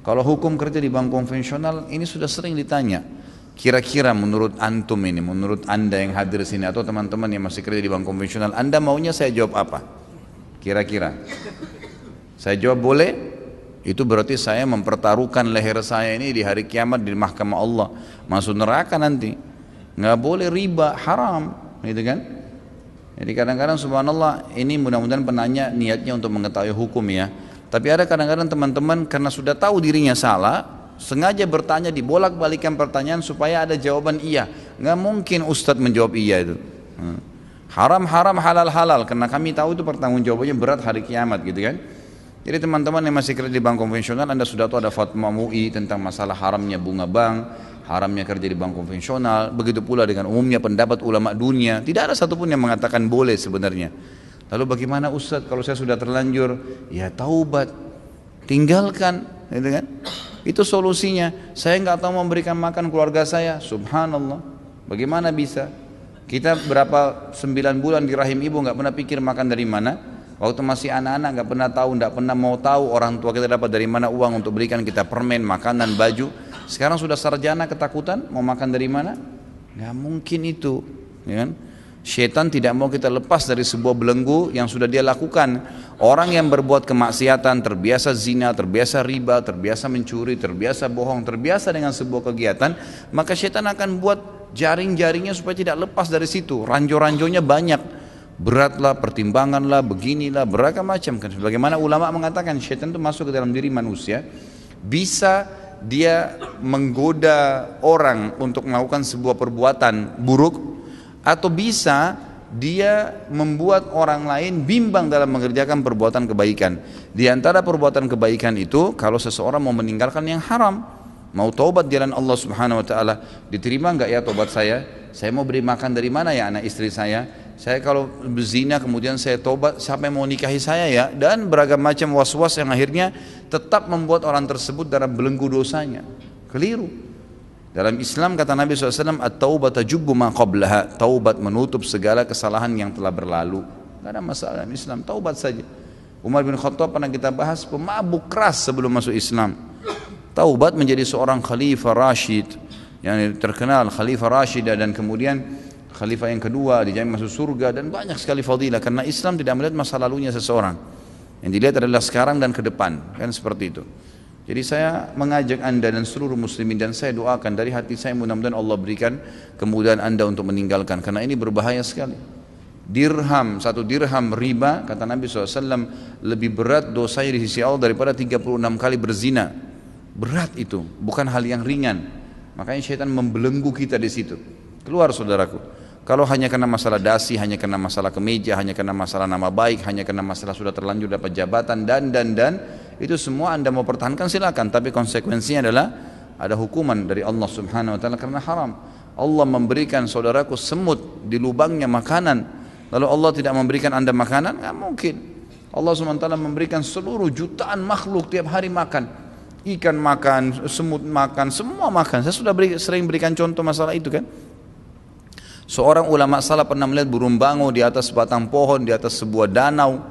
Kalau hukum kerja di bank konvensional ini sudah sering ditanya. Kira-kira menurut antum ini, menurut anda yang hadir sini atau teman-teman yang masih kerja di bank konvensional, anda maunya saya jawab apa? Kira-kira. Saya jawab boleh, itu berarti saya mempertaruhkan leher saya ini di hari kiamat di mahkamah Allah. Masuk neraka nanti. Nggak boleh riba, haram. Gitu kan? Jadi kadang-kadang subhanallah, ini mudah-mudahan penanya niatnya untuk mengetahui hukum ya. Tapi ada kadang-kadang teman-teman karena sudah tahu dirinya salah, sengaja bertanya, dibolak-balikan pertanyaan supaya ada jawaban iya. Nggak mungkin ustadz menjawab iya itu. Haram haram, halal halal, karena kami tahu itu pertanggungjawabannya berat hari kiamat gitu kan. Jadi teman-teman yang masih kerja di bank konvensional, anda sudah tahu ada fatwa MUI tentang masalah haramnya bunga bank, haramnya kerja di bank konvensional. Begitu pula dengan umumnya pendapat ulama dunia, tidak ada satupun yang mengatakan boleh sebenarnya. Lalu bagaimana Ustadz kalau saya sudah terlanjur? Ya taubat, tinggalkan, gitu kan? Itu solusinya. Saya nggak tahu memberikan makan keluarga saya, subhanallah. Bagaimana bisa? Kita berapa 9 bulan di rahim ibu nggak pernah pikir makan dari mana. Waktu masih anak-anak nggak pernah tahu, nggak pernah mau tahu orang tua kita dapat dari mana uang untuk berikan kita permen, makanan, baju. Sekarang sudah sarjana ketakutan mau makan dari mana? Nggak mungkin itu, ya kan? Syaitan tidak mau kita lepas dari sebuah belenggu yang sudah dia lakukan. Orang yang berbuat kemaksiatan, terbiasa zina, terbiasa riba, terbiasa mencuri, terbiasa bohong, terbiasa dengan sebuah kegiatan, maka syaitan akan buat jaring-jaringnya supaya tidak lepas dari situ. Ranjau-ranjaunya banyak, beratlah, pertimbanganlah, beginilah, beragam macam. Bagaimana ulama mengatakan syaitan itu masuk ke dalam diri manusia, bisa dia menggoda orang untuk melakukan sebuah perbuatan buruk, atau bisa dia membuat orang lain bimbang dalam mengerjakan perbuatan kebaikan. Di antara perbuatan kebaikan itu, kalau seseorang mau meninggalkan yang haram, mau taubat jalan Allah Subhanahu wa taala, diterima enggak ya taubat saya? Saya mau beri makan dari mana ya anak istri saya? Saya kalau berzina kemudian saya taubat, siapa yang mau nikahi saya ya? Dan beragam macam was-was yang akhirnya tetap membuat orang tersebut dalam belenggu dosanya. Keliru. Dalam Islam kata Nabi SAW, at-taubat tajubbu ma qablaha, taubat menutup segala kesalahan yang telah berlalu. Tidak ada masalah dalam Islam, taubat saja. Umar bin Khattab pernah kita bahas, pemabuk keras sebelum masuk Islam. Taubat menjadi seorang khalifah Rashid, yang terkenal khalifah Rashid, dan kemudian khalifah yang kedua dijamin masuk surga, dan banyak sekali fadilah. Karena Islam tidak melihat masa lalunya seseorang, yang dilihat adalah sekarang dan ke depan, kan seperti itu. Jadi saya mengajak anda dan seluruh muslimin, dan saya doakan dari hati saya mudah-mudahan Allah berikan kemudahan anda untuk meninggalkan, karena ini berbahaya sekali. Dirham, 1 dirham riba, kata Nabi SAW, lebih berat dosanya di sisi Allah daripada 36 kali berzina. Berat itu, bukan hal yang ringan. Makanya syaitan membelenggu kita di situ. Keluar saudaraku. Kalau hanya karena masalah dasi, hanya karena masalah kemeja, hanya karena masalah nama baik, hanya karena masalah sudah terlanjur dapat jabatan, dan itu semua anda mau pertahankan silakan, tapi konsekuensinya adalah ada hukuman dari Allah Subhanahu wa taala karena haram. Allah memberikan saudaraku semut di lubangnya makanan, lalu Allah tidak memberikan anda makanan? Nggak mungkin. Allah Subhanahu wa taala memberikan seluruh jutaan makhluk tiap hari makan. Ikan makan, semut makan, semua makan. Saya sudah sering berikan contoh masalah itu kan. Seorang ulama salaf pernah melihat burung bango di atas batang pohon, di atas sebuah danau.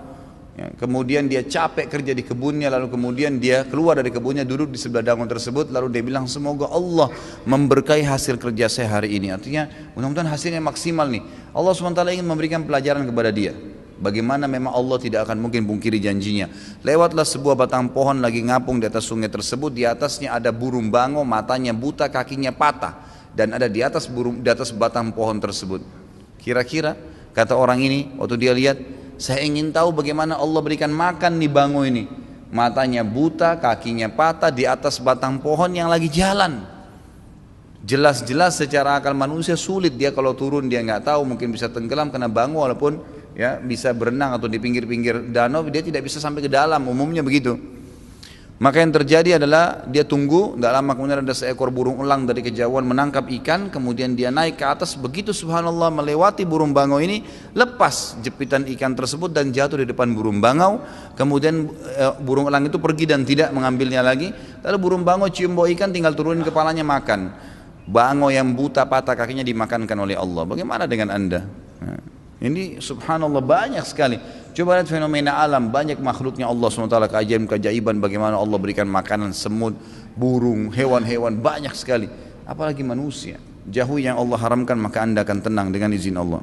Ya, kemudian dia capek kerja di kebunnya, lalu kemudian dia keluar dari kebunnya, duduk di sebelah danau tersebut, lalu dia bilang, semoga Allah memberkahi hasil kerja saya hari ini. Artinya mudah-mudahan hasilnya maksimal nih. Allah SWT ingin memberikan pelajaran kepada dia, bagaimana memang Allah tidak akan mungkin pungkiri janjinya. Lewatlah sebuah batang pohon lagi ngapung di atas sungai tersebut, di atasnya ada burung bango, matanya buta, kakinya patah, dan ada di atas batang pohon tersebut. Kira-kira kata orang ini waktu dia lihat, saya ingin tahu bagaimana Allah berikan makan nih bango ini. Matanya buta, kakinya patah, di atas batang pohon yang lagi jalan. Jelas-jelas secara akal manusia sulit, dia kalau turun dia nggak tahu, mungkin bisa tenggelam karena bango, walaupun ya bisa berenang atau di pinggir-pinggir danau, dia tidak bisa sampai ke dalam, umumnya begitu. Maka yang terjadi adalah dia tunggu, tidak lama kemudian ada seekor burung elang dari kejauhan menangkap ikan, kemudian dia naik ke atas, begitu subhanallah melewati burung bangau ini, lepas jepitan ikan tersebut dan jatuh di depan burung bangau. Kemudian burung elang itu pergi dan tidak mengambilnya lagi, lalu burung bangau cium bau ikan, tinggal turunin kepalanya makan. Bangau yang buta patah kakinya dimakankan oleh Allah. Bagaimana dengan anda? Ini subhanallah banyak sekali. Coba lihat fenomena alam, banyak makhluknya Allah SWT, keajaiban bagaimana Allah berikan makanan, semut, burung, hewan-hewan, banyak sekali. Apalagi manusia. Jauhi yang Allah haramkan maka anda akan tenang dengan izin Allah.